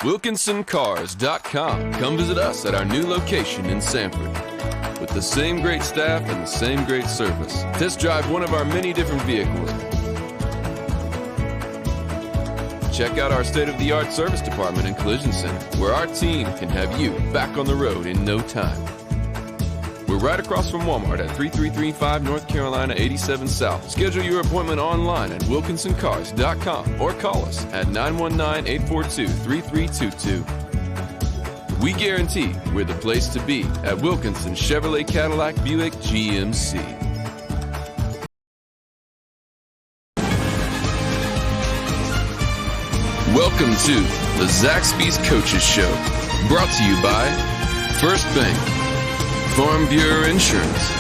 WilkinsonCars.com. Come visit us at our new location in Sanford. With the same great staff and the same great service. Test drive one of our many different vehicles. Check out our state-of-the-art service department and collision center, where our team can have you back on the road in no time. We're right across from Walmart at 3335 North Carolina 87 South. Schedule your appointment online at WilkinsonCars.com or call us at 919-842-3322. We guarantee we're the place to be at Wilkinson Chevrolet Cadillac Buick GMC. Welcome to the Zaxby's Coaches Show, brought to you by First Bank, Farm Bureau Insurance,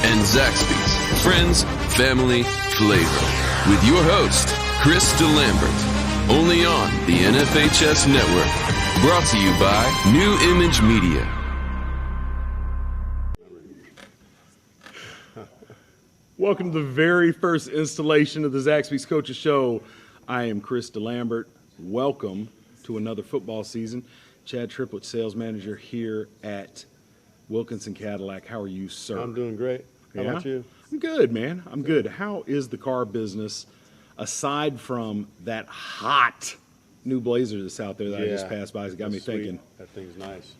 and Zaxby's Friends, Family, Flavor. With your host, Chris Delambert, only on the NFHS Network. Brought to you by New Image Media. Welcome to the very first installation of the Zaxby's Coaches Show. I am Chris Delambert. Welcome to another football season. Chad Triplett, sales manager here at Wilkinson Cadillac. How are you, sir? I'm doing great. How about you? I'm good, man. I'm good. How is the car business, aside from that hot new Blazer that's out there that I just passed by? It's got me thinking. That thing's nice.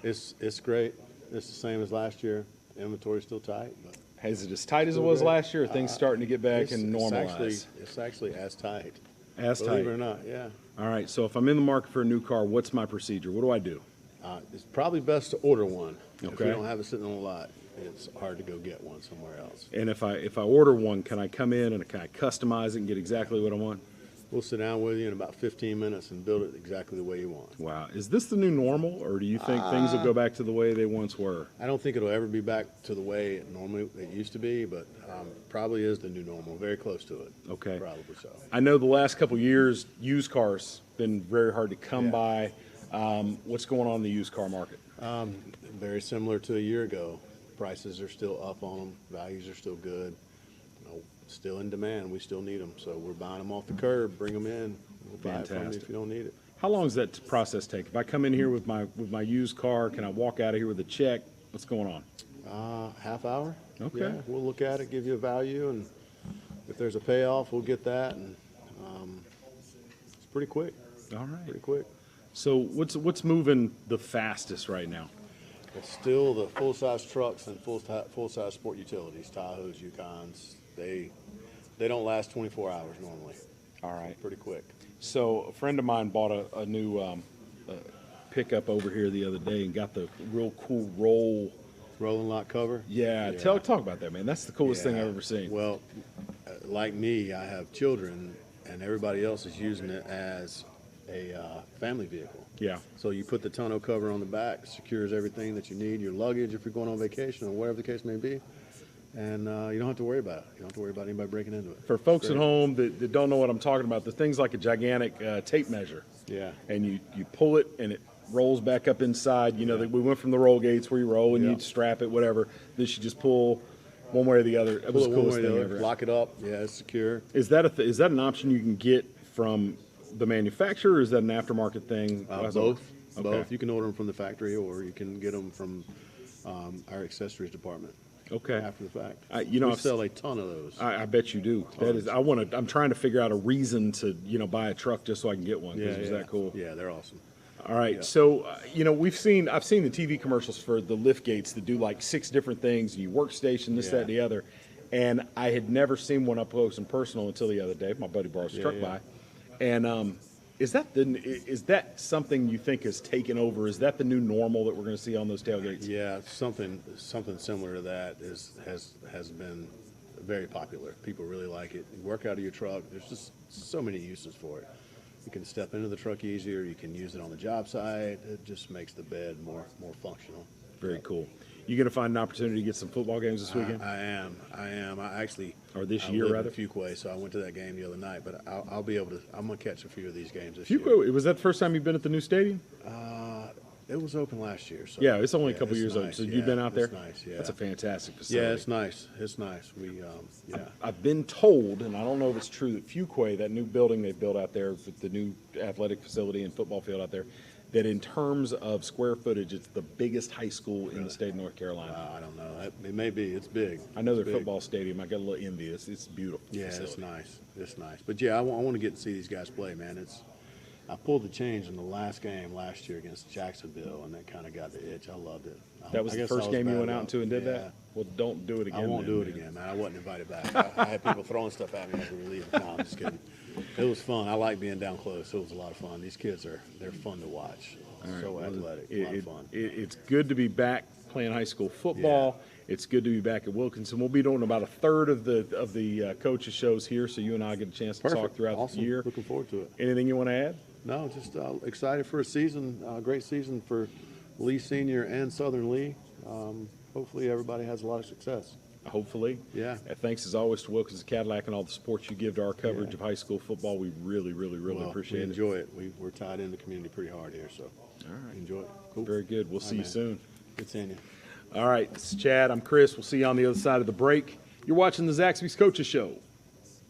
It's great. It's the same as last year. Inventory's still tight. But is it as tight as it was last year, or things starting to get back and normalize? It's actually as tight. As tight. Believe it or not, yeah. All right, so if I'm in the market for a new car, what's my procedure? What do I do? It's probably best to order one. Okay. If you don't have it sitting on the lot, it's hard to go get one somewhere else. And if I order one, can I come in and can I customize it and get exactly what I want? We'll sit down with you in about 15 minutes and build it exactly the way you want. Wow. Is this the new normal, or do you think things will go back to the way they once were? I don't think it'll ever be back to the way it used to be, but probably is the new normal, very close to it. Okay. Probably so. I know the last couple of years, used cars been very hard to come by. What's going on in the used car market? Very similar to a year ago. Prices are still up on them. Values are still good. Still in demand. We still need them. So we're buying them off the curb, bring them in. We'll buy it from you if you don't need it. How long does that process take? If I come in here with my used car, can I walk out of here with a check? What's going on? Half hour. Okay. Yeah, we'll look at it, give you a value, and if there's a payoff, we'll get that. And it's pretty quick. All right. Pretty quick. So what's moving the fastest right now? It's still the full-size trucks and full-size sport utilities, Tahoes, Yukons. They don't last 24 hours normally. All right. Pretty quick. So a friend of mine bought a new pickup over here the other day and got the real cool rolling lot cover. Yeah. Talk about that, man. That's the coolest thing I've ever seen. Well, like me, I have children, and everybody else is using it as a family vehicle. Yeah. So you put the tonneau cover on the back, secures everything that you need, your luggage if you're going on vacation or whatever the case may be, and you don't have to worry about it. You don't have to worry about anybody breaking into it. For folks at home that don't know what I'm talking about, the thing's like a gigantic tape measure. Yeah. And you pull it, and it rolls back up inside. You know, we went from the roll gates where you roll and you strap it, whatever. This you just pull one way or the other. It was the coolest thing ever. Lock it up. Yeah, it's secure. Is that an option you can get from the manufacturer, or is that an aftermarket thing? Both. Okay. Both. You can order them from the factory, or you can get them from our accessories department. Okay. After the fact. We sell a ton of those. I bet you do. Tons. I'm trying to figure out a reason to buy a truck just so I can get one. Because it was that cool. Yeah, they're awesome. All right. Yeah. So I've seen the TV commercials for the lift gates that do like 6 different things. You workstation, this, that, and the other. And I had never seen one up close and personal until the other day. My buddy brought his truck by, and is that something you think has taken over? Is that the new normal that we're going to see on those tailgates? Yeah, something similar to that has been very popular. People really like it. You work out of your truck. There's just so many uses for it. You can step into the truck easier. You can use it on the job site. It just makes the bed more functional. Very cool. You going to find an opportunity to get some football games this weekend? I am. I actually. Or this year, live rather? in Fuquay, so I went to that game the other night. But I'm going to catch a few of these games this year. Was that the first time you've been at the new stadium? It was open last year. So Yeah, it's only a couple years old. nice. So you've been out there? It's nice, yeah. That's a fantastic facility. Yeah, it's nice. It's nice. I've been told, and I don't know if it's true, that Fuquay, that new building they built out there, with the new athletic facility and football field out there, that in terms of square footage, it's the biggest high school in the state of North Carolina. I don't know. It may be. It's big. I know their big. football stadium. I got a little envious. It's beautiful. Yeah, facility. it's nice. It's nice. But yeah, I want to get to see these guys play, man. I pulled the change in the last game last year against Jacksonville, and that kind of got the itch. I loved it. That was the first game you went out into and did Yeah. that? Well, don't do it again. I won't then, do it man. again, man. I wasn't invited back. I had people throwing stuff at me as we were leaving. No, I'm just kidding. It was fun. I like being down close. It was a lot of fun. These kids they're fun to watch. So athletic. A lot of fun. It's good to be back playing high school football. It's good to be back at Wilkinson. We'll be doing about a third of the coaches' shows here, so you and I get a chance to talk throughout Awesome. the year. Looking forward to it. Anything you want to add? No, just excited for a season, great season for Lee Senior and Southern Lee. Hopefully everybody has a lot of success. Hopefully. Yeah. Thanks as always to Wilkinson Cadillac and all the support you give to our coverage of high school football. We really, really, really Well, appreciate we it. enjoy it. We're tied in the community pretty hard here, so All right. enjoy it. Cool. Very good. We'll see you man. soon. Good seeing you. All right. This is Chad. I'm Chris. We'll see you on the other side of the break. You're watching the Zaxby's Coaches Show.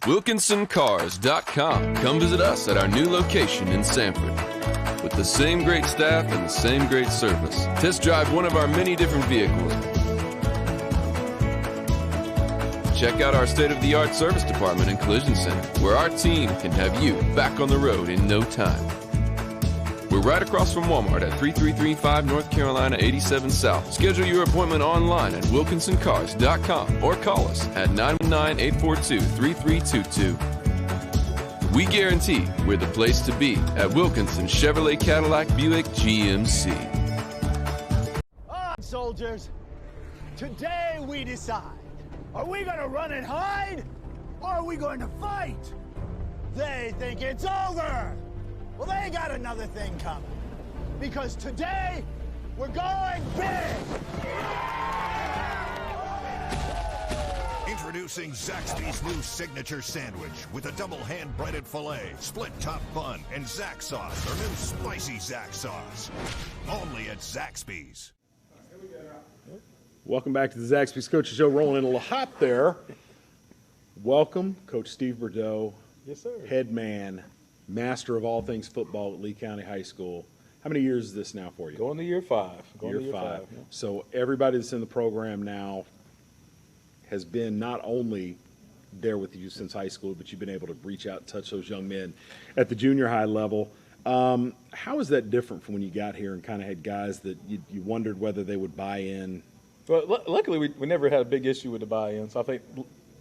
WilkinsonCars.com. Come visit us at our new location in Sanford. With the same great staff and the same great service. Test drive one of our many different vehicles. Check out our state-of-the-art service department and collision center, where our team can have you back on the road in no time. We're right across from Walmart at 3335 North Carolina 87 South. Schedule your appointment online at WilkinsonCars.com or call us at 919-842-3322. We guarantee we're the place to be at Wilkinson Chevrolet Cadillac Buick GMC. All right, soldiers. Today we decide. Are we going to run and hide? Or are we going to fight? They think it's over. Well, they got another thing coming. Because today, we're going big. Introducing Zaxby's new signature sandwich with a double hand-breaded filet, split top bun, and Zax sauce, their new spicy Zax sauce. Only at Zaxby's. Welcome back to the Zaxby's Coaches Show. Rolling in a little hot there. Welcome, Coach Steve Burdeau. Yes, sir. Head man, master of all things football at Lee County High School. How many years is this now for you? Going to year 5. Year five. Yeah. So everybody that's in the program now has been not only there with you since high school, but you've been able to reach out and touch those young men at the junior high level. How is that different from when you got here and kind of had guys that you wondered whether they would buy in? Well, luckily, we never had a big issue with the buy-in, so I think,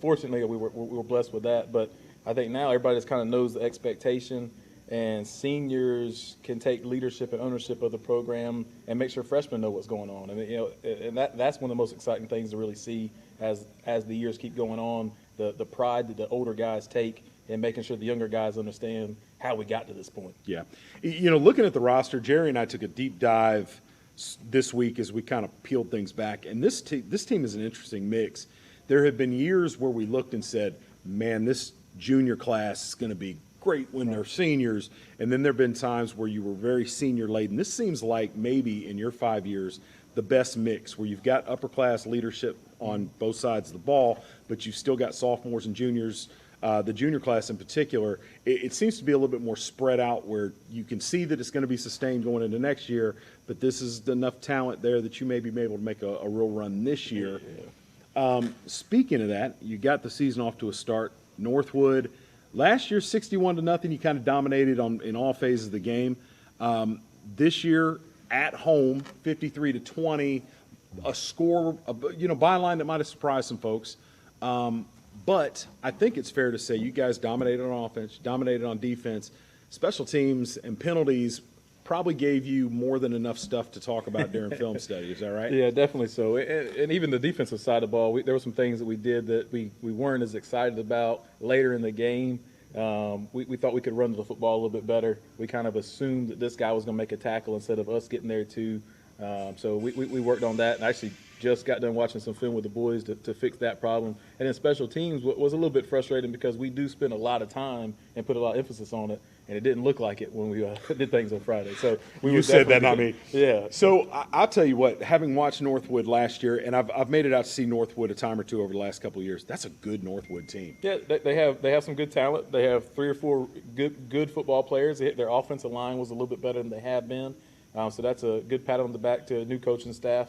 fortunately, we were blessed with that. But I think now everybody just kind of knows the expectation, and seniors can take leadership and ownership of the program and make sure freshmen know what's going on. And that's one of the most exciting things to really see as the years keep going on, the pride that the older guys take in making sure the younger guys understand how we got to this point. Yeah. Looking at the roster, Jerry and I took a deep dive this week as we kind of peeled things back, and this team is an interesting mix. There have been years where we looked and said, man, this junior class is going to be great when they're seniors, and then there have been times where you were very senior laden. This seems like maybe in your 5 years the best mix, where you've got upper class leadership on both sides of the ball, but you've still got sophomores and juniors. The junior class in particular, it seems to be a little bit more spread out, where you can see that it's going to be sustained going into next year, but this is enough talent there that you may be able to make a real run this year. Speaking of that, you got the season off to a start. Northwood, last year 61-0, you kind of dominated in all phases of the game. This year at home, 53-20, a score, byline that might have surprised some folks. But I think it's fair to say you guys dominated on offense, dominated on defense. Special teams and penalties probably gave you more than enough stuff to talk about during film study. Is that right? Yeah, definitely so. And even the defensive side of the ball, there were some things that we did that we weren't as excited about later in the game. We thought we could run the football a little bit better. We kind of assumed that this guy was going to make a tackle instead of us getting there too. So we worked on that. And actually, just got done watching some film with the boys to fix that problem. And then special teams was a little bit frustrating because we do spend a lot of time and put a lot of emphasis on it, and it didn't look like it when we did things on Friday. So you said that, not me. Yeah. So I'll tell you what, having watched Northwood last year, and I've made it out to see Northwood a time or two over the last couple of years, that's a good Northwood team. Yeah, they have some good talent. They have 3 or 4 good football players. Their offensive line was a little bit better than they have been. So that's a good pat on the back to a new coaching staff.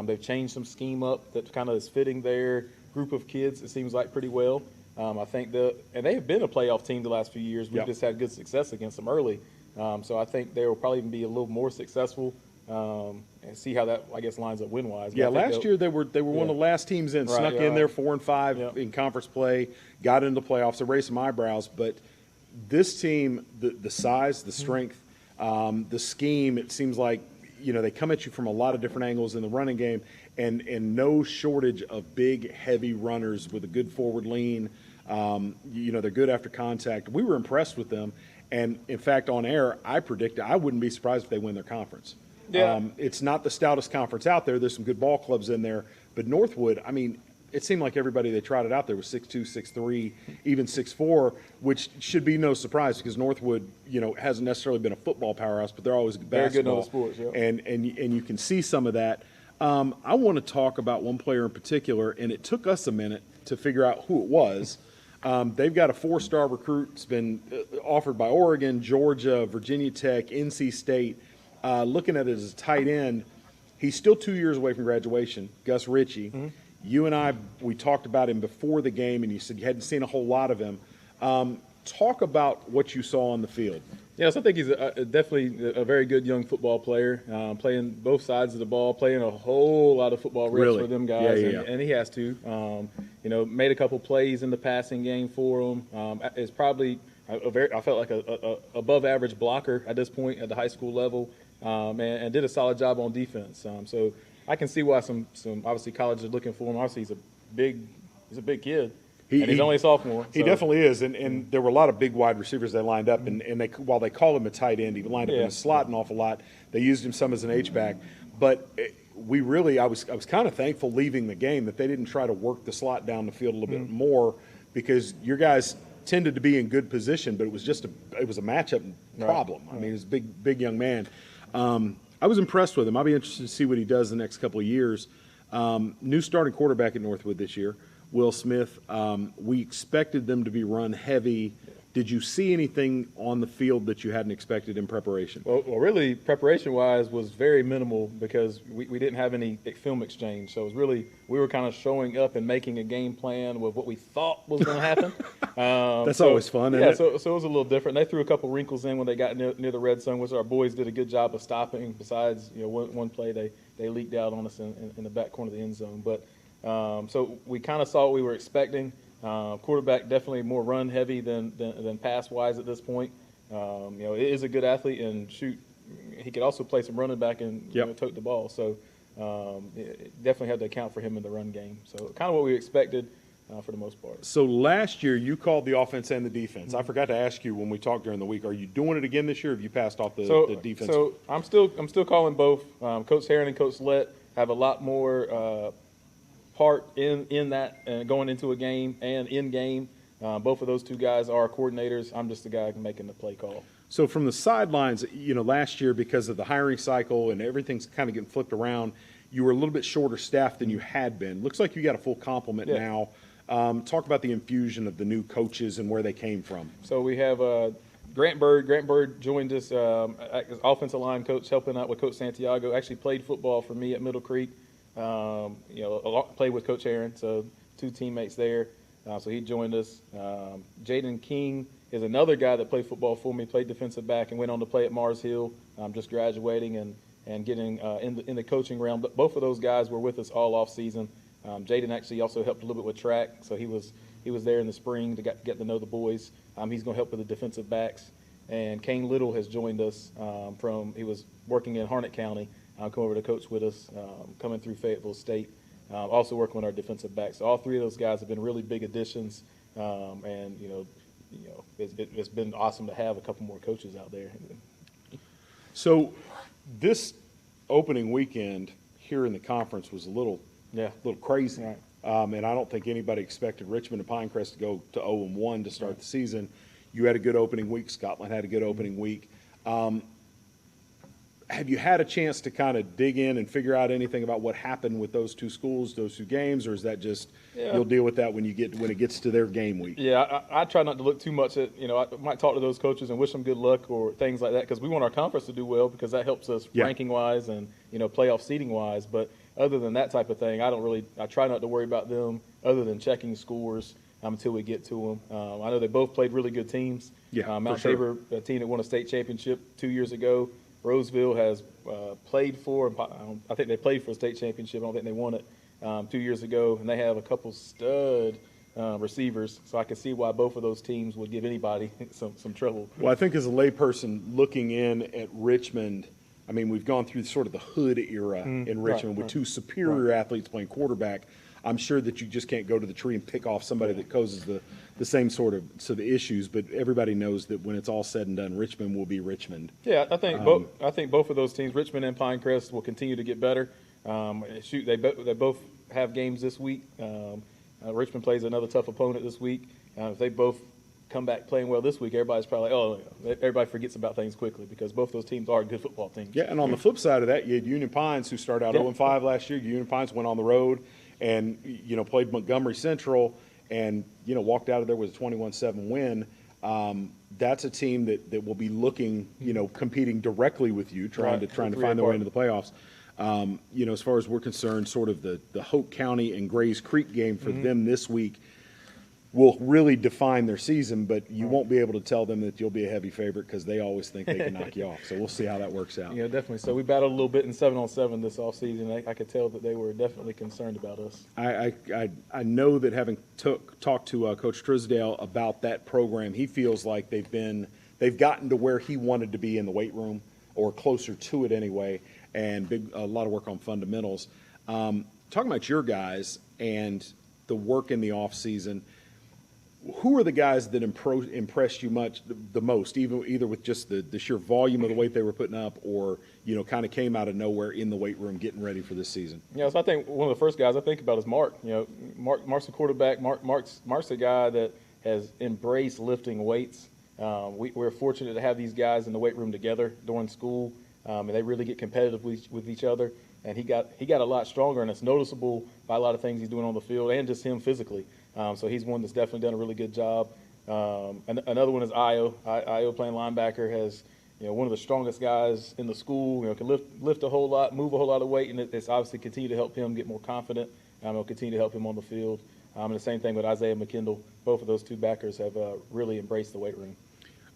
They've changed some scheme up that kind of is fitting their group of kids, it seems like, pretty well. I think and they have been a playoff team the last few years. We've just had good success against them early. So I think they will probably even be a little more successful and see how that, I guess, lines up win-wise. Yeah, last year they were one of the last teams in, snuck in there 4-5 in conference play, got into the playoffs. They raised some eyebrows, but this team, the size, the strength, the scheme, it seems like, they come at you from a lot of different angles in the running game, and no shortage of big, heavy runners with a good forward lean. They're good after contact. We were impressed with them, and in fact, on air, I predicted I wouldn't be surprised if they win their conference. Yeah. It's not the stoutest conference out there. There's some good ball clubs in there, but Northwood, it seemed like everybody they trotted out there was 6'2", 6'3", even 6'4", which should be no surprise because Northwood, hasn't necessarily been a football powerhouse, but they're always a basketball. Very good in other sports, yeah. And you can see some of that. I want to talk about one player in particular, and it took us a minute to figure out who it was. They've got a 4-star recruit. It's been offered by Oregon, Georgia, Virginia Tech, NC State. Looking at it as a tight end, he's still 2 years away from graduation, Gus Ritchie. Mm-hmm. You and I, we talked about him before the game, and you said you hadn't seen a whole lot of him. Talk about what you saw on the field. Yes, I think he's definitely a very good young football player, playing both sides of the ball, playing a whole lot of football reps for them guys, and he has to. Made a couple plays in the passing game for him. Is probably I felt like a above average blocker at this point at the high school level, and did a solid job on defense. So I can see why some obviously colleges are looking for him. Obviously he's a big kid. And he's only a sophomore. He definitely is, and there were a lot of big wide receivers they lined up, and while they call him a tight end, he lined up in a slot an awful lot. They used him some as an H-back, but I was kind of thankful leaving the game that they didn't try to work the slot down the field a little bit more, because your guys tended to be in good position, but it was a matchup problem. Right. He was a big young man. I was impressed with him. I'll be interested to see what he does the next couple of years. New starting quarterback at Northwood this year, Will Smith. We expected them to be run heavy. Did you see anything on the field that you hadn't expected in preparation? Well, really, preparation-wise was very minimal because we didn't have any film exchange. So it was really, we were kind of showing up and making a game plan with what we thought was going to happen. That's always fun, isn't it? So it was a little different. They threw a couple wrinkles in when they got near the red zone, which our boys did a good job of stopping. Besides, one play they leaked out on us in the back corner of the end zone. But so we kind of saw what we were expecting. Quarterback definitely more run heavy than pass wise at this point. It is a good athlete, and he could also play some running back and tote the ball. So definitely had to account for him in the run game. So kind of what we expected for the most part. So last year you called the offense and the defense. I forgot to ask you when we talked during the week. Are you doing it again this year? Or have you passed off the defense? So I'm still calling both. Coach Herron and Coach Lett have a lot more part in that going into a game and in game. Both of those two guys are coordinators. I'm just the guy making the play call. So from the sidelines, last year because of the hiring cycle and everything's kind of getting flipped around, you were a little bit shorter staffed than you had been. Looks like you got a full complement now. Talk about the infusion of the new coaches and where they came from. So we have Grant Bird. Grant Bird joined us as offensive line coach, helping out with Coach Santiago. Actually played football for me at Middle Creek. Played with Coach Aaron, so 2 teammates there. So he joined us. Jaden King is another guy that played football for me, played defensive back, and went on to play at Mars Hill, just graduating and getting in the coaching realm. But both of those guys were with us all off season. Jaden actually also helped a little bit with track, so he was there in the spring to get to know the boys. He's going to help with the defensive backs. And Kane Little has joined us he was working in Harnett County. Come over to coach with us, coming through Fayetteville State, also working with our defensive backs. So all 3 of those guys have been really big additions, and it's been awesome to have a couple more coaches out there. So this opening weekend here in the conference was a little a little crazy. Right. And I don't think anybody expected Richmond and Pinecrest to go to 0-1 to start the season. You had a good opening week. Scotland had a good opening week. Have you had a chance to kind of dig in and figure out anything about what happened with those two schools, those two games, or is that just you'll deal with that when it gets to their game week? Yeah, I try not to look too much at, I might talk to those coaches and wish them good luck or things like that, because we want our conference to do well, because that helps us ranking-wise and, playoff seeding-wise. But other than that type of thing, I try not to worry about them other than checking scores until we get to them. I know they both played really good teams. Yeah, Mount Tabor, a team that won a state championship 2 years ago. Roseville has played for, I think they played for a state championship. I don't think they won it 2 years ago. And they have a couple stud receivers. So I can see why both of those teams would give anybody some trouble. Well, I think as a layperson looking in at Richmond, I mean, we've gone through sort of the hood era in Richmond with two superior athletes playing quarterback. I'm sure that you just can't go to the tree and pick off somebody that causes the same sort of issues, but everybody knows that when it's all said and done, Richmond will be Richmond. Yeah, I think both of those teams, Richmond and Pinecrest, will continue to get better. They both have games this week. Richmond plays another tough opponent this week. If they both come back playing well this week, everybody's probably everybody forgets about things quickly, because both those teams are good football teams. Yeah, and on the flip side of that, you had Union Pines, who started out 0-5 last year. Union Pines went on the road and played Montgomery Central and walked out of there with a 21-7 win. That's a team that will be looking, competing directly with you, trying to find their way into the playoffs. As far as we're concerned, sort of the Hoke County and Grays Creek game for them this week will really define their season, but you won't be able to tell them that you'll be a heavy favorite, because they always think they can knock you off. So we'll see how that works out. Yeah, definitely. So we battled a little bit in 7-on-7 this offseason. I could tell that they were definitely concerned about us. I know that having talked to Coach Trisdale about that program, he feels like they've gotten to where he wanted to be in the weight room, or closer to it anyway, and a lot of work on fundamentals. Talking about your guys and the work in the off season, who are the guys that impressed you the most, either with just the sheer volume of the weight they were putting up, or kind of came out of nowhere in the weight room getting ready for this season? Yeah, so I think one of the first guys I think about is Mark. Mark's the quarterback. Mark's a guy that has embraced lifting weights. We're fortunate to have these guys in the weight room together during school, and they really get competitive with each other. And he got a lot stronger, and it's noticeable by a lot of things he's doing on the field and just him physically. So he's one that's definitely done a really good job. And another one is Io. Io, playing linebacker, has one of the strongest guys in the school. Can lift a whole lot, move a whole lot of weight, and it's obviously continue to help him get more confident. It'll continue to help him on the field. And the same thing with Isaiah McKendall. Both of those two backers have really embraced the weight room.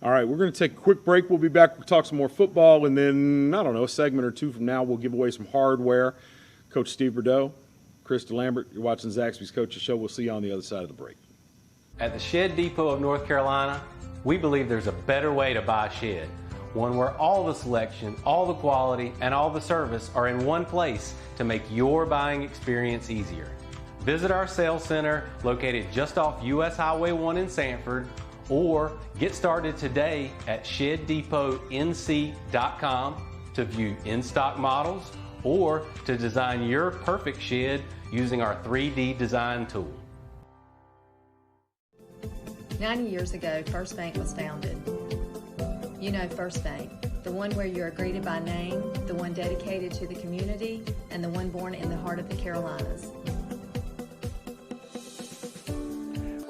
All right, we're going to take a quick break. We'll be back. We'll talk some more football, and then, a segment or two from now, we'll give away some hardware. Coach Steve Burdeau, Chris Delambert, you're watching Zaxby's Coaches Show. We'll see you on the other side of the break. At the Shed Depot of North Carolina, we believe there's a better way to buy a shed. One where all the selection, all the quality, and all the service are in one place to make your buying experience easier. Visit our sales center located just off US Highway 1 in Sanford, or get started today at ShedDepotNC.com to view in-stock models or to design your perfect shed using our 3D design tool. 90 years ago, First Bank was founded. First Bank, the one where you are greeted by name, the one dedicated to the community, and the one born in the heart of the Carolinas.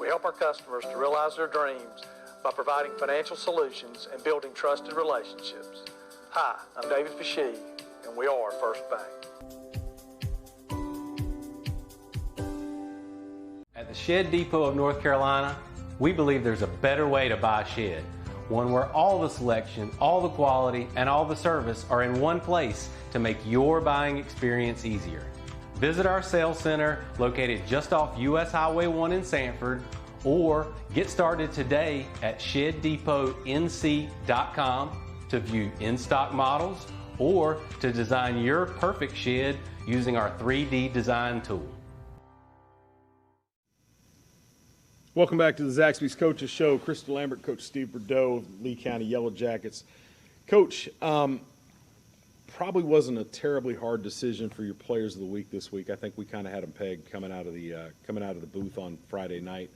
We help our customers to realize their dreams by providing financial solutions and building trusted relationships. Hi, I'm David Fashee, and we are First Bank. At the Shed Depot of North Carolina, we believe there's a better way to buy a shed. One where all the selection, all the quality, and all the service are in one place to make your buying experience easier. Visit our sales center located just off US Highway 1 in Sanford, or get started today at ShedDepotNC.com to view in-stock models or to design your perfect shed using our 3D design tool. Welcome back to the Zaxby's Coaches Show. Chris Delambert, Coach Steve Burdeau of Lee County Yellow Jackets. Coach, probably wasn't a terribly hard decision for your players of the week this week. I think we kind of had them pegged coming out of the booth on Friday night.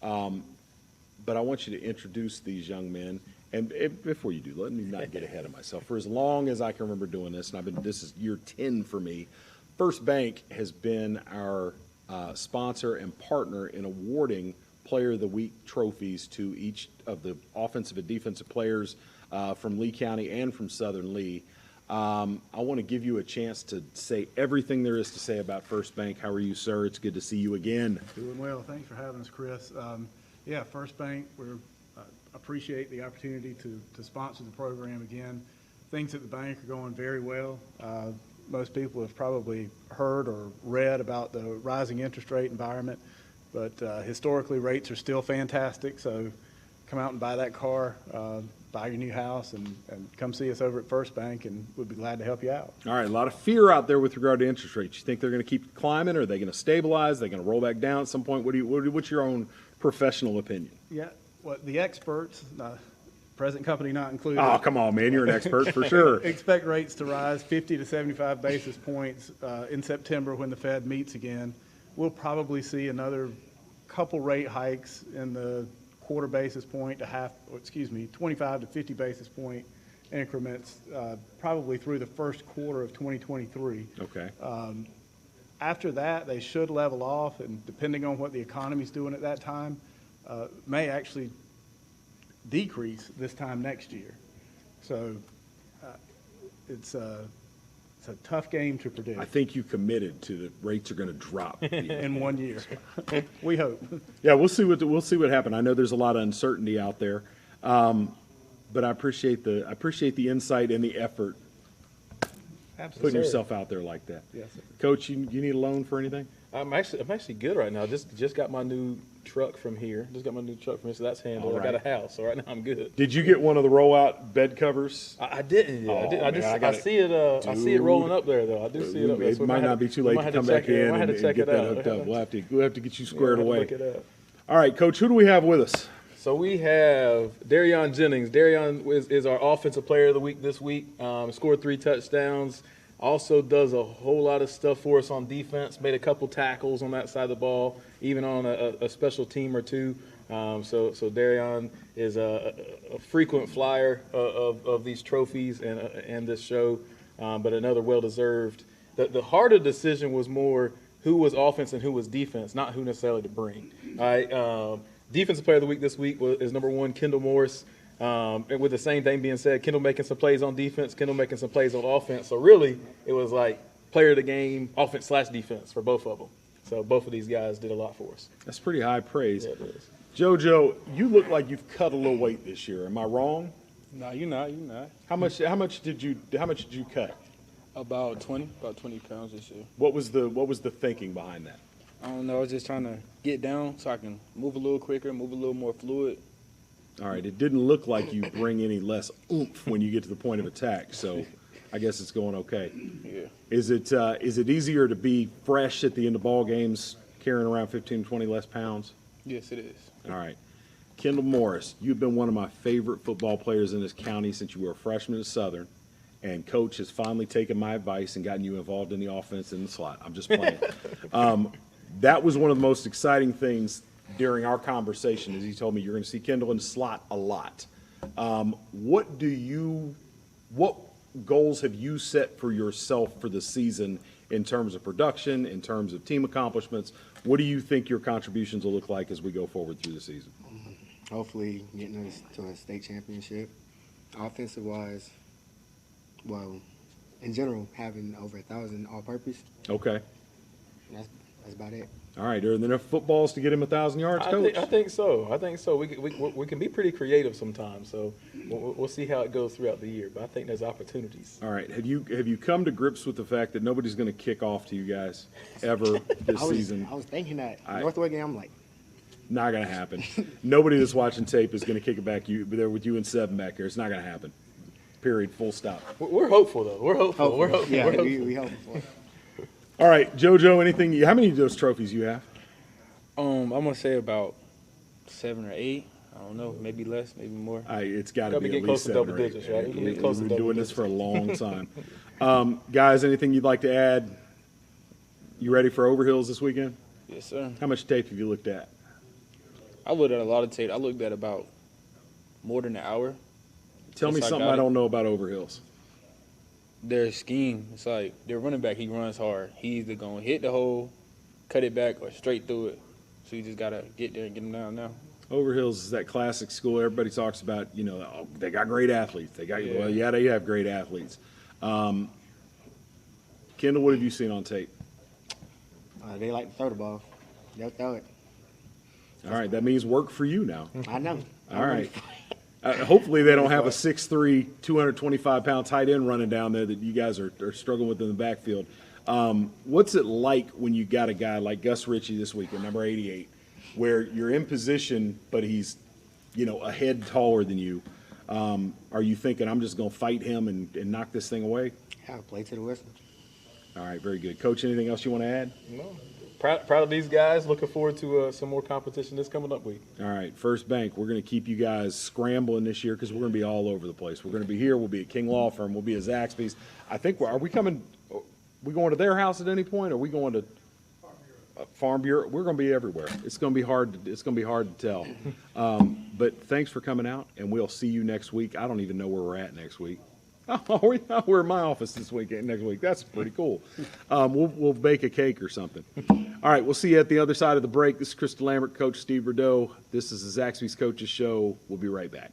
But I want you to introduce these young men. And before you do, let me not get ahead of myself. For as long as I can remember doing this, and this is year 10 for me, First Bank has been our sponsor and partner in awarding Player of the Week trophies to each of the offensive and defensive players from Lee County and from Southern Lee. I want to give you a chance to say everything there is to say about First Bank. How are you, sir? It's good to see you again. Doing well. Thanks for having us, Chris. First Bank, we appreciate the opportunity to sponsor the program again. Things at the bank are going very well. Most people have probably heard or read about the rising interest rate environment, but historically rates are still fantastic. So come out and buy that car, buy your new house, and come see us over at First Bank, and we'd be glad to help you out. All right, a lot of fear out there with regard to interest rates. You think they're going to keep climbing, or are they going to stabilize? Are they going to roll back down at some point? What's your own professional opinion? Yeah, well, the experts, present company not included. Oh, come on, man, you're an expert for sure. Expect rates to rise 50 to 75 basis points in September when the Fed meets again. We'll probably see another couple rate hikes in the quarter basis point to 25 to 50 basis point increments, probably through the first quarter of 2023. Okay. After that, they should level off, and depending on what the economy's doing at that time, may actually decrease this time next year. So it's a tough game to predict. I think you committed to the rates are going to drop in 1 year. We hope. Yeah, we'll see what happens. I know there's a lot of uncertainty out there, but I appreciate the insight and the effort. Absolutely. Putting yourself out there like that. Yes, sir. Coach, you need a loan for anything? I'm actually good right now. Just got my new truck from here. So that's handled. All right. I got a house, so right now I'm good. Did you get one of the rollout bed covers? I didn't. Oh, I see it rolling up there though. I do see it up there. It might not be too late to come back in and get that hooked up. We'll have to get you squared away. Look it up. All right, Coach, who do we have with us? So we have Darion Jennings. Darion is our offensive player of the week this week. Scored 3 touchdowns. Also does a whole lot of stuff for us on defense. Made a couple tackles on that side of the ball, even on a special team or two. So Darion is a frequent flyer of these trophies and this show, but another well-deserved. The harder decision was more who was offense and who was defense, not who necessarily to bring. All right, defensive player of the week this week is number 1, Kendall Morris. And with the same thing being said, Kendall making some plays on defense, Kendall making some plays on offense. So really, it was like player of the game, offense/defense for both of them. So both of these guys did a lot for us. That's pretty high praise. Yeah, it is. JoJo, you look like you've cut a little weight this year. Am I wrong? No, you're not. You're not. How much did you cut? About 20 pounds this year. What was the thinking behind that? I don't know. I was just trying to get down so I can move a little quicker, move a little more fluid. All right. It didn't look like you bring any less oomph when you get to the point of attack. So I guess it's going okay. Yeah. Is it easier to be fresh at the end of ball games, carrying around 15, 20 less pounds? Yes, it is. All right. Kendall Morris, you've been one of my favorite football players in this county since you were a freshman at Southern, and Coach has finally taken my advice and gotten you involved in the offense in the slot. I'm just playing. That was one of the most exciting things during our conversation, as he told me you're going to see Kendall in the slot a lot. What goals have you set for yourself for the season in terms of production, in terms of team accomplishments? What do you think your contributions will look like as we go forward through the season? Hopefully getting us to a state championship. Offensive-wise, well, in general, having over 1,000 all-purpose. Okay. That's about it. All right. Are there enough footballs to get him 1,000 yards, Coach? I think so. We can be pretty creative sometimes. So we'll see how it goes throughout the year. But I think there's opportunities. All right. Have you come to grips with the fact that nobody's going to kick off to you guys ever this season? I was thinking that. Northwood game, I'm like, not going to happen. Nobody that's watching tape is going to kick it back there with you and Seven back there. It's not going to happen. Period. Full stop. We're hopeful, though. We're hopeful. Yeah, we're hopeful. we hopeful. All right, JoJo, how many of those trophies you have? I'm going to say about 7 or 8. I don't know, maybe less, maybe more. It's got to be at least close to 7 double or 8. digits, right? We've been doing this for a long time. Guys, anything you'd like to add? You ready for Overhills this weekend? Yes, sir. How much tape have you looked at? I looked at a lot of tape. I looked at about more than an hour. Tell me something I don't know about Overhills. Their scheme, it's like their running back, he runs hard. He's either going to hit the hole, cut it back, or straight through it. So you just got to get there and get him down now. Overhills is that classic school everybody talks about, oh, they got great athletes. They have great athletes. Kendall, what have you seen on tape? They like to throw the ball. They'll throw it. All right, that means work for you now. I know. All right. Hopefully they don't have a 6'3", 225-pound tight end running down there that you guys are struggling with in the backfield. What's it like when you got a guy like Gus Ritchie this weekend, number 88, where you're in position but he's, a head taller than you? Are you thinking, I'm just going to fight him and knock this thing away? Yeah, play to the whistle. All right, very good. Coach, anything else you want to add? No. Proud of these guys. Looking forward to some more competition this coming up week. All right, First Bank, we're going to keep you guys scrambling this year because we're going to be all over the place. We're going to be here. We'll be at King Law Firm. We'll be at Zaxby's. I think are we going to their house at any point? Or are we going to Farm Bureau? We're going to be everywhere. It's going to be hard. It's going to be hard to tell. But thanks for coming out, and we'll see you next week. I don't even know where we're at next week. Oh, we're in my office this weekend. Next week. That's pretty cool. We'll bake a cake or something. All right, we'll see you at the other side of the break. This is Chris Delambert, Coach Steve Burdeau. This is the Zaxby's Coaches Show. We'll be right back.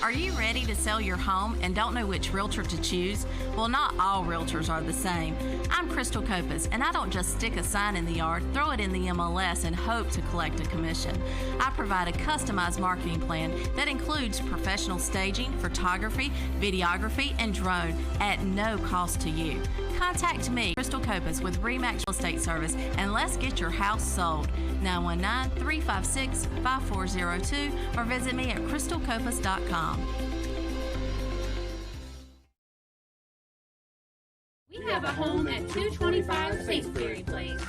Are you ready to sell your home and don't know which realtor to choose? Well, not all realtors are the same. I'm Crystal Copas, and I don't just stick a sign in the yard, throw it in the MLS, and hope to collect a commission. I provide a customized marketing plan that includes professional staging, photography, videography, and drone at no cost to you. Contact me, Crystal Copas, with Remax Real Estate Service, and let's get your house sold. 919-356-5402 or visit me at crystalcopas.com. We have a home at 225 Sainsbury Place.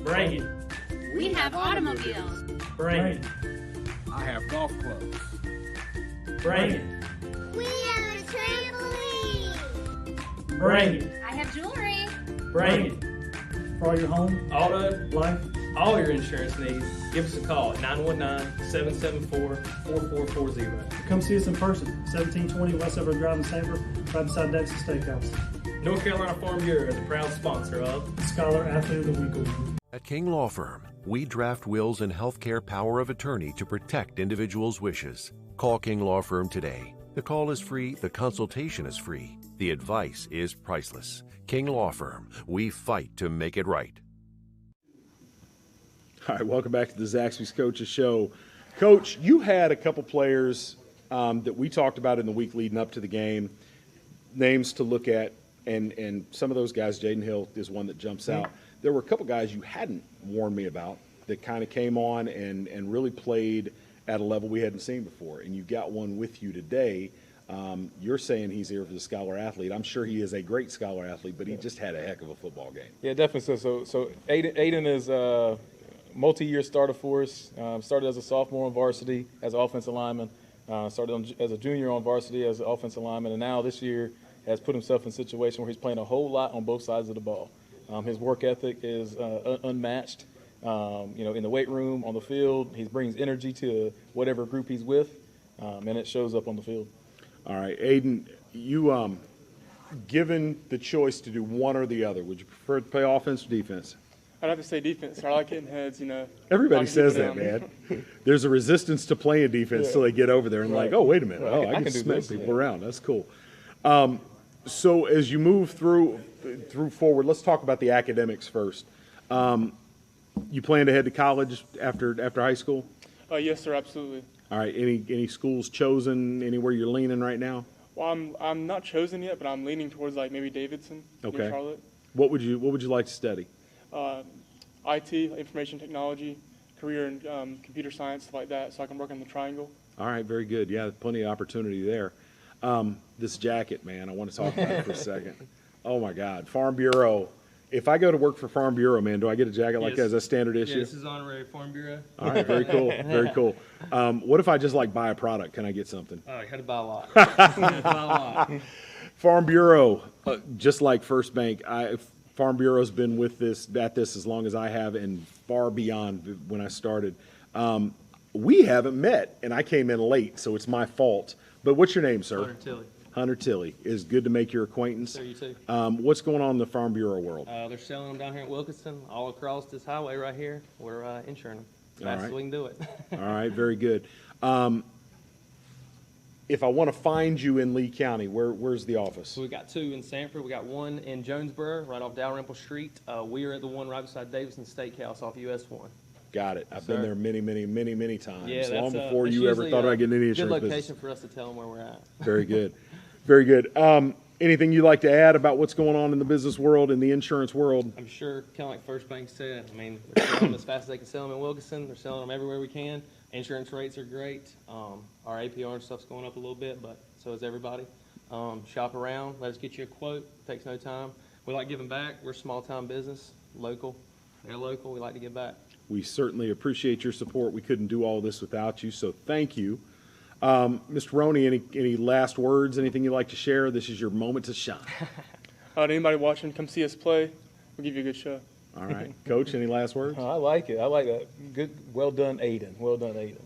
Bring it. We have automobiles. Bring it. I have golf clubs. Bring it. We have a trampoline. Bring it. I have jewelry. Bring it. For all your home, auto, life, all your insurance needs, give us a call at 919-774-4440. Come see us in person, 1720 West Everett Drive in Sanford, right beside Dexter Steakhouse. North Carolina Farm Bureau is a proud sponsor of Scholar Athlete of the Week Award. At King Law Firm, we draft wills and healthcare power of attorney to protect individuals' wishes. Call King Law Firm today. The call is free, the consultation is free, the advice is priceless. King Law Firm, we fight to make it right. All right, welcome back to the Zaxby's Coaches Show. Coach, you had a couple players that we talked about in the week leading up to the game, names to look at, and some of those guys, Jaden Hill is one that jumps out. There were a couple guys you hadn't warned me about that kind of came on and really played at a level we hadn't seen before, and you got one with you today. You're saying he's here for the Scholar Athlete. I'm sure he is a great Scholar Athlete, but he just had a heck of a football game. Yeah, definitely. So Aiden is a multi-year starter for us. Started as a sophomore on varsity as an offensive lineman. Started as a junior on varsity as an offensive lineman, and now this year has put himself in a situation where he's playing a whole lot on both sides of the ball. His work ethic is unmatched. In the weight room, on the field, he brings energy to whatever group he's with, and it shows up on the field. All right, Aiden, you given the choice to do one or the other, would you prefer to play offense or defense? I'd have to say defense. I like hitting heads, Everybody says that, man. There's a resistance to playing defense till they get over there and like, oh, wait a minute. Right. Oh, I can smack this, people around. That's cool. So as you move through forward, let's talk about the academics first. You plan to head to college after high school? Yes, sir, absolutely. All right. Any schools chosen? Anywhere you're leaning right now? Well, I'm not chosen yet, but I'm leaning towards maybe Davidson, near Charlotte. What would you like to study? IT, information technology, career in computer science, stuff like that, so I can work in the triangle. All right, very good. Yeah, plenty of opportunity there. This jacket, man, I want to talk about it for a second. Oh my God, Farm Bureau. If I go to work for Farm Bureau, man, do I get a jacket like that? Is that standard issue? Yeah, this is honorary Farm Bureau. All right, very cool, very cool. What if I just buy a product? Can I get something? Oh, you had to buy a lot. Farm Bureau, just like First Bank, Farm Bureau's been with this as long as I have, and far beyond when I started. We haven't met, and I came in late, so it's my fault. But what's your name, sir? Hunter Tilley. Hunter Tilley. It's good to make your acquaintance. Sir, you too. What's going on in the Farm Bureau world? They're selling them down here at Wilkinson, all across this highway right here. We're insuring them. All Fast right. as we can do it. All right, very good. If I want to find you in Lee County, where's the office? So we got 2 in Sanford. We got 1 in Jonesboro, right off Dalrymple Street. We are at the one right beside Davidson Steakhouse off US 1. Got it. I've been there many times. Yeah, long before you ever thought about getting any insurance good location business. for us to tell them where we're at. Very good. Very good. Anything you'd like to add about what's going on in the business world, in the insurance world? I'm sure, kind of like First Bank said, I mean, they're selling them as fast as they can sell them in Wilkinson. They're selling them everywhere we can. Insurance rates are great. Our APR and stuff's going up a little bit, but so is everybody. Shop around. Let us get you a quote. Takes no time. We like giving back. We're a small-time business, local. They're local. We like to give back. We certainly appreciate your support. We couldn't do all this without you, so thank you. Mr. Roney, any last words, anything you'd like to share? This is your moment to shine. To anybody watching, come see us play. We'll give you a good show. All right. Coach, any last words? I like it. I like that. Good. Well done, Aiden. Well done, Aiden.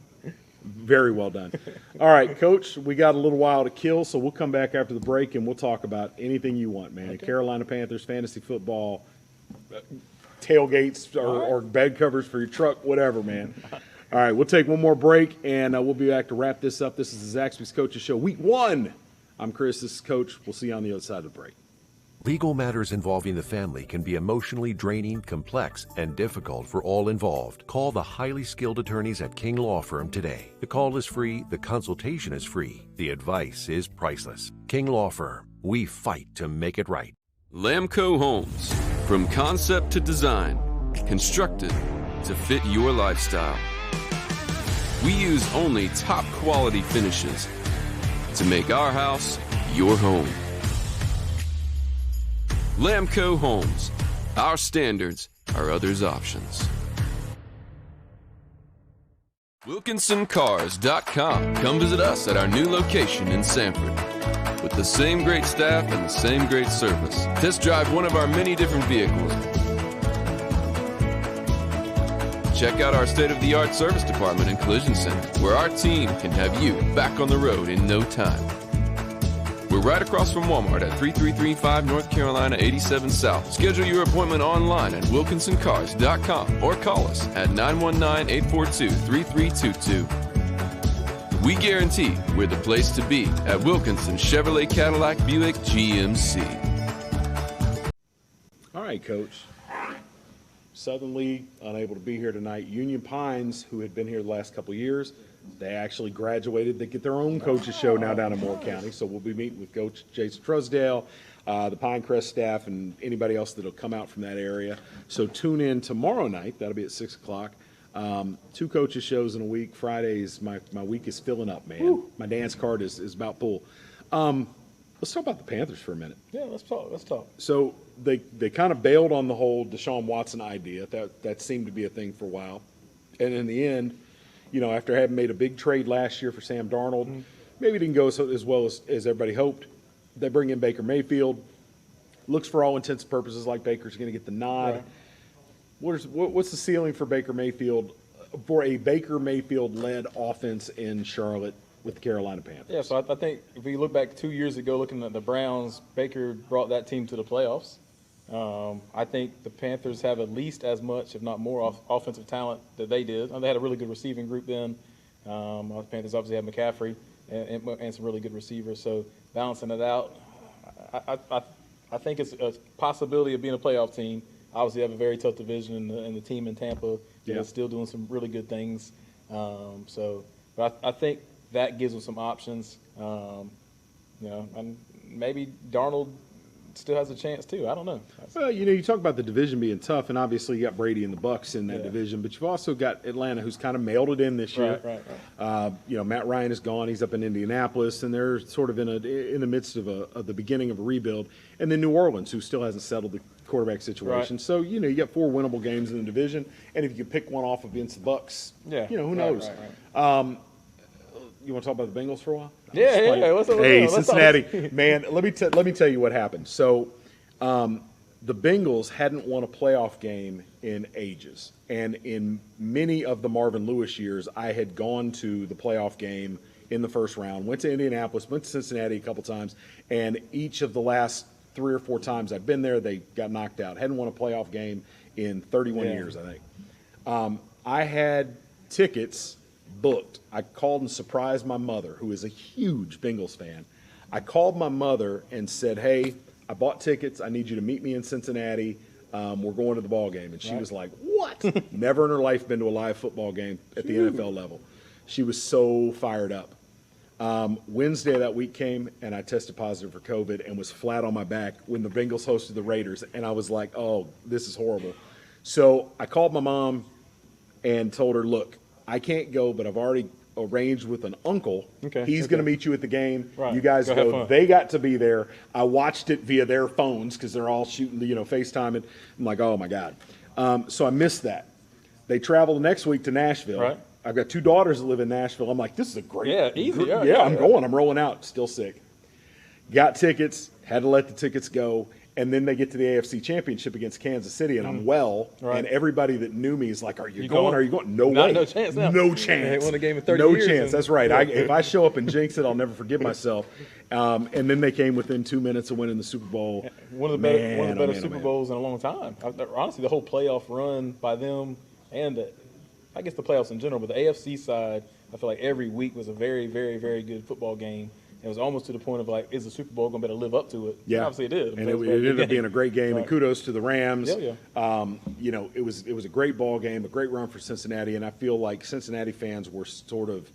Very well done. All right, Coach, we got a little while to kill, so we'll come back after the break and we'll talk about anything you want, man. Okay. Carolina Panthers, fantasy football, tailgates or bed covers for your truck, whatever, man. All right, we'll take one more break, and we'll be back to wrap this up. This is the Zaxby's Coaches Show, Week 1. I'm Chris. This is Coach. We'll see you on the other side of the break. Legal matters involving the family can be emotionally draining, complex, and difficult for all involved. Call the highly skilled attorneys at King Law Firm today. The call is free, the consultation is free, the advice is priceless. King Law Firm, we fight to make it right. Lamco Homes, from concept to design, constructed to fit your lifestyle. We use only top quality finishes to make our house your home. Lamco Homes. Our standards are others' options. WilkinsonCars.com. Come visit us at our new location in Sanford. With the same great staff and the same great service. Test drive one of our many different vehicles. Check out our state-of-the-art service department and collision center, where our team can have you back on the road in no time. We're right across from Walmart at 3335 North Carolina 87 South. Schedule your appointment online at WilkinsonCars.com or call us at 919-842-3322. We guarantee we're the place to be at Wilkinson Chevrolet Cadillac Buick GMC. All right, Coach. Southern League, unable to be here tonight. Union Pines, who had been here the last couple of years, they actually graduated. They get their own coaches show now down in Moore County. So we'll be meeting with Coach Jason Trusdale, the Pinecrest staff, and anybody else that'll come out from that area. So tune in tomorrow night. That'll be at 6 o'clock. 2 coaches shows in a week. Fridays, my week is filling up, man. Woo. My dance card is about full. Let's talk about the Panthers for a minute. Yeah, let's talk. So they kind of bailed on the whole Deshaun Watson idea. That seemed to be a thing for a while. And in the end, you know, after having made a big trade last year for Sam Darnold, maybe it didn't go as well as everybody hoped. They bring in Baker Mayfield. Looks for all intents and purposes like Baker's going to get the nod. Right. What's the ceiling for Baker Mayfield, for a Baker Mayfield-led offense in Charlotte with the Carolina Panthers? Yeah, so I think if we look back 2 years ago, looking at the Browns, Baker brought that team to the playoffs. I think the Panthers have at least as much, if not more, offensive talent that they did. They had a really good receiving group then. The Panthers obviously had McCaffrey and some really good receivers. So balancing it out, I think it's a possibility of being a playoff team. Obviously, they have a very tough division, and the team in Tampa is still doing some really good things. But I think that gives them some options. And maybe Darnold still has a chance too. I don't know. Well, you talk about the division being tough, and obviously you got Brady and the Bucs in that division, but you've also got Atlanta, who's kind of mailed it in this year. Right. Matt Ryan is gone; he's up in Indianapolis, and they're sort of in the midst of the beginning of a rebuild. And then New Orleans, who still hasn't settled the quarterback situation. Right. So you got 4 winnable games in the division, and if you could pick one off against the Bucs, who knows? Right. You want to talk about the Bengals for a while? Yeah. What's up with Hey, them? Let's Cincinnati, man. Let me tell you what happened. So, the Bengals hadn't won a playoff game in ages, and in many of the Marvin Lewis years, I had gone to the playoff game in the first round. Went to Indianapolis, went to Cincinnati a couple times, and each of the last 3 or 4 times I'd been there, they got knocked out. Hadn't won a playoff game in 31 years, I think. I had tickets booked. I called and surprised my mother, who is a huge Bengals fan. I called my mother and said, hey, I bought tickets. I need you to meet me in Cincinnati. We're going to the ball game. And she was like, what? Never in her life been to a live football game at the NFL level. She was so fired up. Wednesday of that week came, and I tested positive for COVID and was flat on my back when the Bengals hosted the Raiders. And I was like, oh, this is horrible. So I called my mom and told her, look, I can't go, but I've already arranged with an uncle. He's going to meet you at the game. You guys go. They got to be there. I watched it via their phones because they're all shooting, FaceTime. And I'm like, oh, my God. So I missed that. They travel the next week to Nashville. I've got 2 daughters that live in Nashville. I'm like, this is a great. I'm going. I'm rolling out. Still sick. Got tickets. Had to let the tickets go. And then they get to the AFC Championship against Kansas City, and I'm well. And everybody that knew me is like, are you going? Are you going? No way. No chance now. No chance. They won a game in 30 no years. No chance. That's right. If I show up and jinx it, I'll never forgive myself. And then they came within 2 minutes of winning the Super Bowl. One of the better Super Bowls in a long time. Honestly, the whole playoff run by them and I guess the playoffs in general, but the AFC side, I feel like every week was a very, very, very good football game. It was almost to the point of like, is the Super Bowl going to be able to live up to it? Yeah, and obviously it did. And it ended up being a great game. And kudos to the Rams. Yeah. It was a great ball game, a great run for Cincinnati, and I feel like Cincinnati fans were sort of.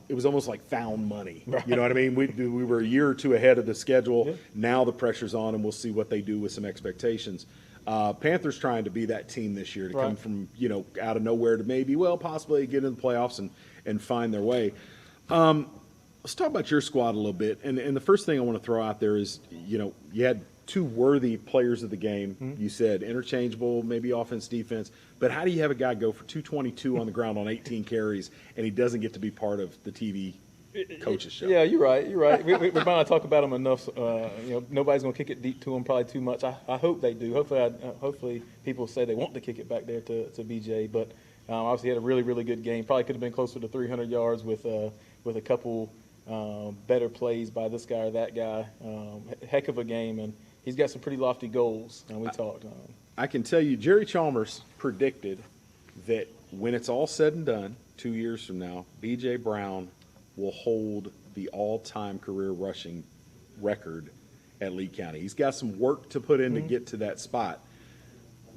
It was almost like found money. You know what I mean? We were a year or 2 ahead of the schedule. Now the pressure's on, and we'll see what they do with some expectations. Panthers trying to be that team this year to come from out of nowhere to maybe possibly get in the playoffs and find their way. Let's talk about your squad a little bit. And the first thing I want to throw out there is, you had 2 worthy players of the game. You said interchangeable, maybe offense, defense. But how do you have a guy go for 222 on the ground on 18 carries and he doesn't get to be part of the TV coaches show? Yeah, you're right. We might not talk about him enough. Nobody's going to kick it deep to him probably too much. I hope they do. Hopefully people say they want to kick it back there to BJ. But obviously he had a really, really good game. Probably could have been closer to 300 yards with a couple better plays by this guy or that guy. Heck of a game, and he's got some pretty lofty goals. We talked. I can tell you, Jerry Chalmers predicted that when it's all said and done, 2 years from now, B.J. Brown will hold the all-time career rushing record at Lee County. He's got some work to put in to get to that spot.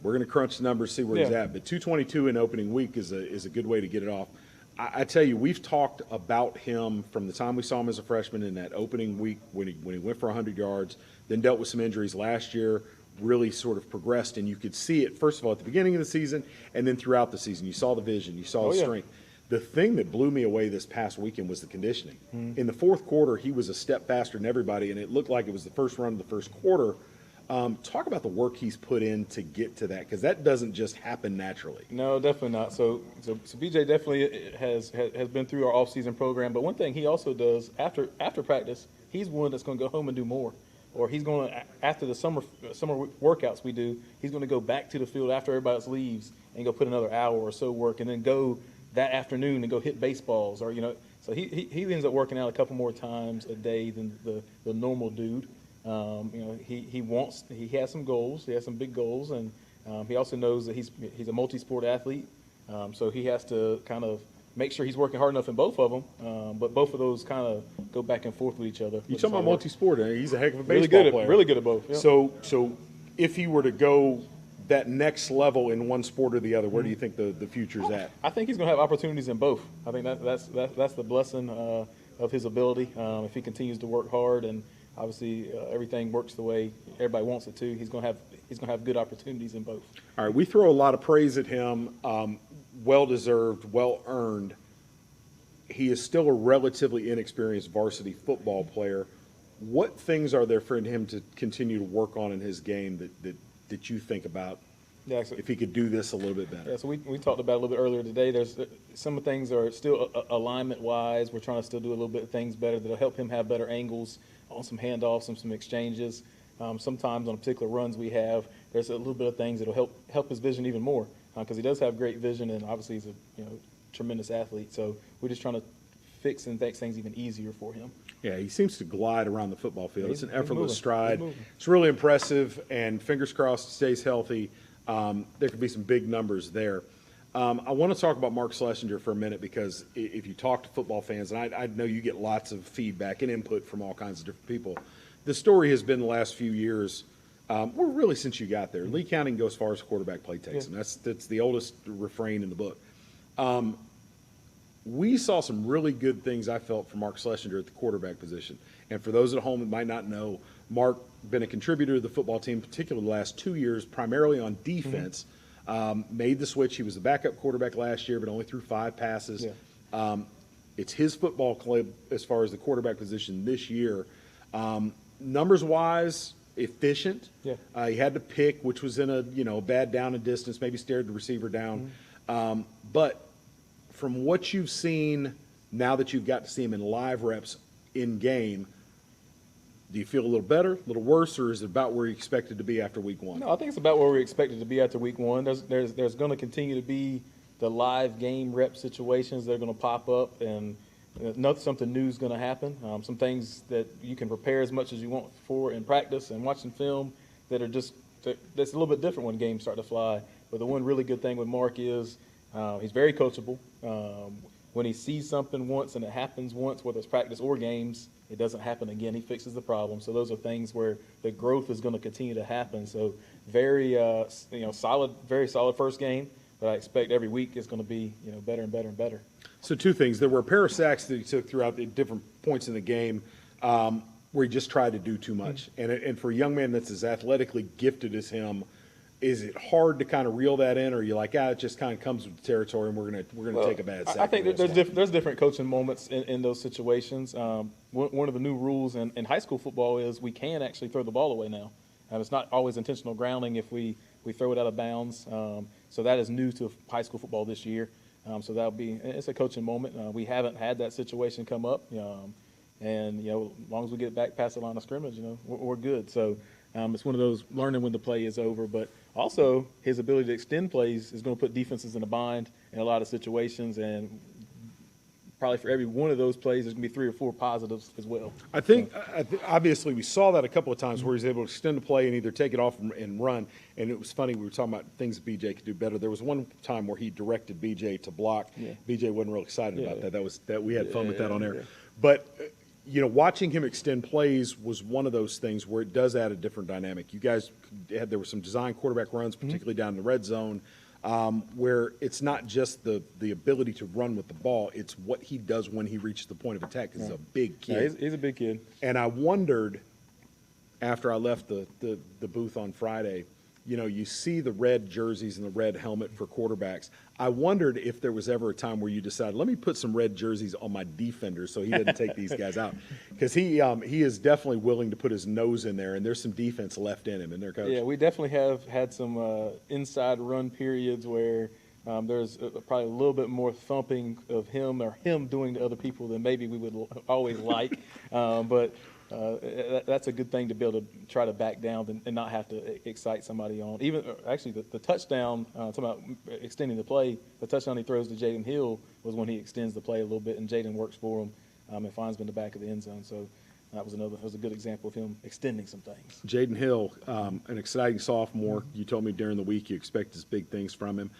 We're going to crunch the numbers, see where he's at. But 222 in opening week is a good way to get it off. I tell you, we've talked about him from the time we saw him as a freshman in that opening week when he went for 100 yards, then dealt with some injuries last year, really sort of progressed, and you could see it, first of all, at the beginning of the season and then throughout the season. You saw the vision. You saw the strength. The thing that blew me away this past weekend was the conditioning. In the fourth quarter, he was a step faster than everybody, and it looked like it was the first run of the first quarter. Talk about the work he's put in to get to that, because that doesn't just happen naturally. No, definitely not. So BJ definitely has been through our off-season program. But one thing he also does after practice, he's one that's going to go home and do more. Or he's going to, after the summer workouts we do, he's going to go back to the field after everybody else leaves and go put another hour or so work, and then go that afternoon and go hit baseballs, or So he ends up working out a couple more times a day than the normal dude. He has some goals. He has some big goals, and he also knows that he's a multi-sport athlete. So he has to kind of make sure he's working hard enough in both of them. But both of those kind of go back and forth with each other. You're talking about multi-sport. He's a heck of a baseball player. Really good at both. Yeah. So if he were to go that next level in one sport or the other, where do you think the future's at? I think he's going to have opportunities in both. I think that's the blessing of his ability. If he continues to work hard and obviously everything works the way everybody wants it to, he's going to have good opportunities in both. All right, we throw a lot of praise at him, well-deserved, well-earned. He is still a relatively inexperienced varsity football player. What things are there for him to continue to work on in his game that you think about Yeah, so if he could do this a little bit better. Yeah, so we talked about it a little bit earlier today. There's some of the things are still alignment-wise. We're trying to still do a little bit of things better that'll help him have better angles on some handoffs and some exchanges. Sometimes on particular runs we have, there's a little bit of things that'll help his vision even more because he does have great vision and obviously he's a tremendous athlete. So we're just trying to fix and make things even easier for him. Yeah, he seems to glide around the football field. It's an effortless moving. stride. It's really impressive, and fingers crossed he stays healthy. There could be some big numbers there. I want to talk about Mark Schlesinger for a minute because if you talk to football fans, and I know you get lots of feedback and input from all kinds of different people, the story has been the last few years, well, really since you got there, Lee County can go as far as quarterback play takes them. That's the oldest refrain in the book. We saw some really good things, I felt, from Mark Schlesinger at the quarterback position. And for those at home that might not know, Mark been a contributor to the football team, particularly the last 2 years, primarily on defense. Made the switch. He was the backup quarterback last year, but only threw 5 passes. It's his football club as far as the quarterback position this year. Numbers-wise, efficient. He had to pick, which was in a bad down and distance, maybe stared the receiver down. But from what you've seen now that you've got to see him in live reps in game, do you feel a little better, a little worse, or is it about where you expected to be after week 1? No, I think it's about where we expected to be after week 1. There's going to continue to be the live game rep situations that are going to pop up, and something new is going to happen. Some things that you can prepare as much as you want for in practice and watching film that are that's a little bit different when games start to fly. But the one really good thing with Mark is he's very coachable. When he sees something once and it happens once, whether it's practice or games, it doesn't happen again. He fixes the problem. So those are things where the growth is going to continue to happen. So very solid, very solid first game. But I expect every week it's going to be better and better and better. So 2 things. There were a pair of sacks that he took throughout the different points in the game where he just tried to do too much. And for a young man that's as athletically gifted as him, is it hard to kind of reel that in, or are you like, it just kind of comes with the territory, and we're gonna take a bad sack? I think there's different coaching moments in those situations. One of the new rules in high school football is we can actually throw the ball away now. It's not always intentional grounding if we throw it out of bounds. So that is new to high school football this year. So it's a coaching moment. We haven't had that situation come up, and as long as we get back past the line of scrimmage, we're good. So it's one of those learning when the play is over, but also his ability to extend plays is going to put defenses in a bind in a lot of situations, and probably for every one of those plays, there's going to be 3 or 4 positives as well. I think obviously we saw that a couple of times where he's able to extend the play and either take it off and run. And it was funny, we were talking about things BJ could do better. There was one time where he directed BJ to block. BJ wasn't real excited about that. We had fun with that on air. But watching him extend plays was one of those things where it does add a different dynamic. You guys there were some design quarterback runs, particularly down in the red zone, where it's not just the ability to run with the ball, it's what he does when he reaches the point of attack. He's a big kid. Yeah, he's a big kid. And I wondered, after I left the booth on Friday, you see the red jerseys and the red helmet for quarterbacks. I wondered if there was ever a time where you decided, let me put some red jerseys on my defenders so he doesn't take these guys out. Because he is definitely willing to put his nose in there, and there's some defense left in him, and their coach. Yeah, we definitely have had some inside run periods where there's probably a little bit more thumping of him or him doing to other people than maybe we would always like. But that's a good thing to be able to try to back down and not have to excite somebody on. Even actually, the touchdown, talking about extending the play, the touchdown he throws to Jaden Hill was when he extends the play a little bit, and Jaden works for him and finds him in the back of the end zone. So that was a good example of him extending some things. Jaden Hill, an exciting sophomore. You told me during the week you expected big things from him.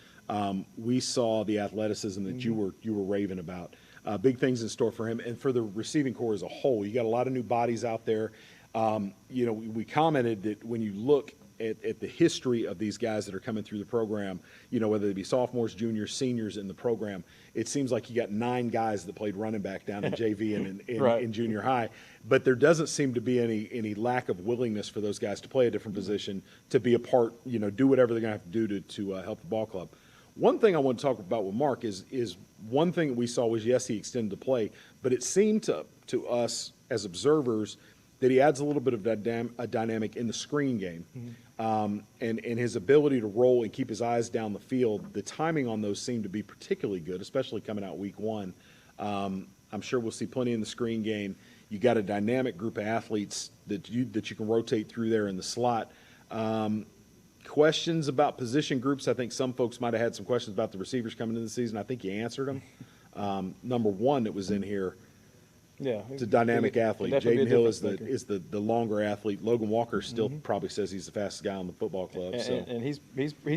We saw the athleticism that you were raving about. Big things in store for him and for the receiving corps as a whole. You got a lot of new bodies out there. We commented that when you look at the history of these guys that are coming through the program, whether they be sophomores, juniors, seniors in the program, it seems like you got 9 guys that played running back down in JV and in junior high. But there doesn't seem to be any lack of willingness for those guys to play a different position, to be a part, do whatever they're going to have to do to help the ball club. One thing I want to talk about with Mark is one thing that we saw was, yes, he extended the play, but it seemed to us as observers that he adds a little bit of a dynamic in the screen game. And his ability to roll and keep his eyes down the field, the timing on those seemed to be particularly good, especially coming out week one. I'm sure we'll see plenty in the screen game. You got a dynamic group of athletes that you can rotate through there in the slot. Questions about position groups. I think some folks might have had some questions about the receivers coming into the season. I think you answered them. Number one that was in here, it's a dynamic athlete. Jaden Hill is the longer athlete. Logan Walker still probably says he's the fastest guy on the football club. And he's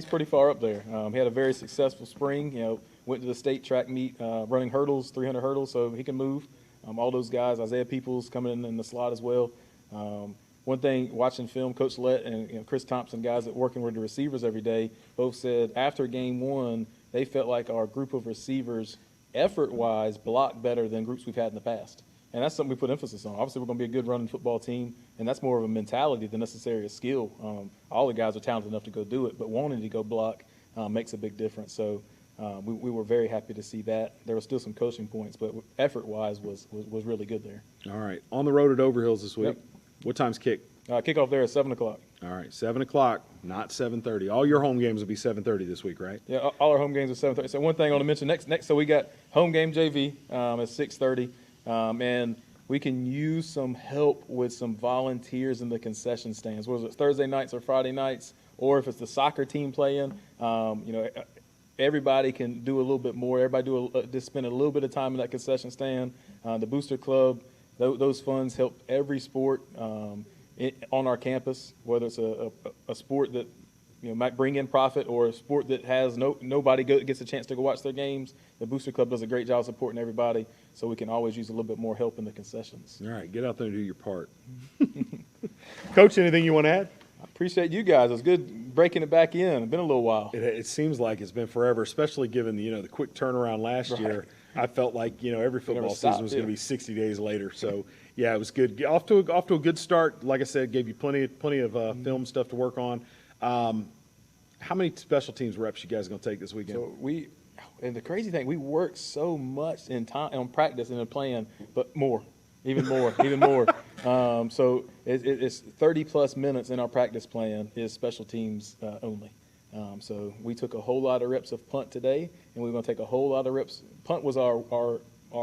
pretty far up there. He had a very successful spring. Went to the state track meet running hurdles, 300 hurdles, so he can move. All those guys, Isaiah Peoples coming in the slot as well. One thing, watching film, Coach Lett and Chris Thompson, guys that working with the receivers every day, both said after game one, they felt like our group of receivers, effort-wise, blocked better than groups we've had in the past. And that's something we put emphasis on. Obviously, we're going to be a good running football team, and that's more of a mentality than necessarily a skill. All the guys are talented enough to go do it, but wanting to go block makes a big difference. So we were very happy to see that. There were still some coaching points, but effort-wise was really good there. All right. On the road at Overhills this week. Yep. What time's kick? Kickoff there at 7 o'clock. All right, 7 o'clock, not 7:30. All your home games will be 7:30 this week, right? Yeah, all our home games are 7:30. So one thing I want to mention next. So we got home game JV at 6:30, and we can use some help with some volunteers in the concession stands. Whether it's Thursday nights or Friday nights, or if it's the soccer team playing, everybody can do a little bit more. Everybody just spend a little bit of time in that concession stand. The Booster Club, those funds help every sport on our campus, whether it's a sport that might bring in profit or a sport that has nobody gets a chance to go watch their games. The Booster Club does a great job supporting everybody, so we can always use a little bit more help in the concessions. All right, get out there and do your part. Coach, anything you want to add? I appreciate you guys. It was good breaking it back in. It's been a little while. It seems like it's been forever, especially given the quick turnaround last year. I felt like every football season was going to be 60 days later. So yeah, it was good. Off to a good start. Like I said, gave you plenty of film stuff to work on. How many special teams reps you guys going to take this weekend? So and the crazy thing, we work so much in time on practice and in playing, but more. Even more. So it's 30-plus minutes in our practice plan is special teams only. So we took a whole lot of reps of punt today, and we're going to take a whole lot of reps. Punt was our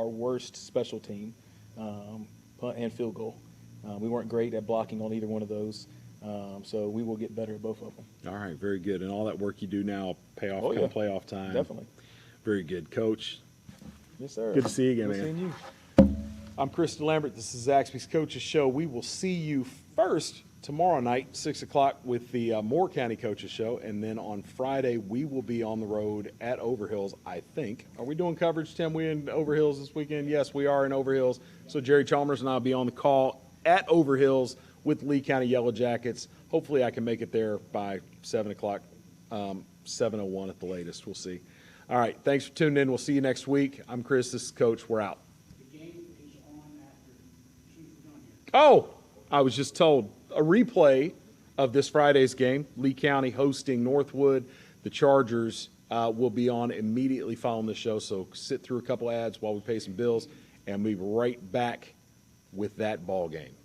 worst special team, punt and field goal. We weren't great at blocking on either one of those, so we will get better at both of them. All right, very good. And all that work you do now pay off come playoff time. Definitely. Very good. Coach. Yes, sir. Good to see you again, Good man. seeing you. I'm Chris Delambert. This is Zaxby's Coaches Show. We will see you first tomorrow night, 6 o'clock, with the Moore County Coaches Show. And then on Friday, we will be on the road at Overhills, I think. Are we doing coverage, Tim? We in Overhills this weekend? Yes, we are in Overhills. So Jerry Chalmers and I will be on the call at Overhills with Lee County Yellow Jackets. Hopefully I can make it there by 7 o'clock, 7:01 at the latest. We'll see. All right, thanks for tuning in. We'll see you next week. I'm Chris. This is Coach. We're out. Oh, I was just told a replay of this Friday's game, Lee County hosting Northwood. The Chargers will be on immediately following the show, so sit through a couple ads while we pay some bills, and we'll be right back with that ball game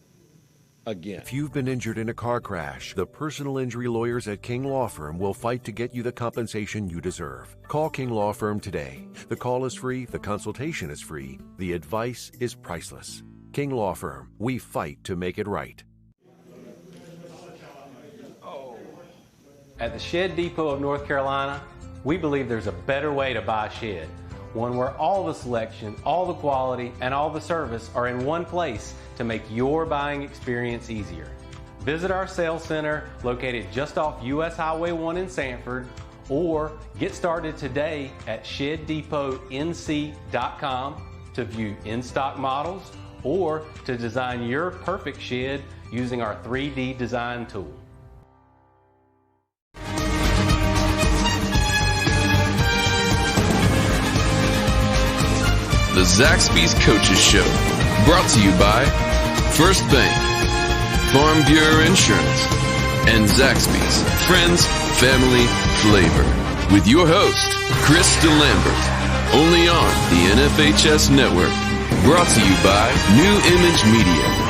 again. If you've been injured in a car crash, the personal injury lawyers at King Law Firm will fight to get you the compensation you deserve. Call King Law Firm today. The call is free, the consultation is free, the advice is priceless. King Law Firm, we fight to make it right. At the Shed Depot of North Carolina, we believe there's a better way to buy a shed. One where all the selection, all the quality, and all the service are in one place to make your buying experience easier. Visit our sales center located just off US Highway 1 in Sanford, or get started today at ShedDepotNC.com to view in-stock models or to design your perfect shed using our 3D design tool. The Zaxby's Coaches Show, brought to you by First Bank, Farm Bureau Insurance, and Zaxby's Friends, Family, Flavor. With your host, Chris Delambert, only on the NFHS Network. Brought to you by New Image Media.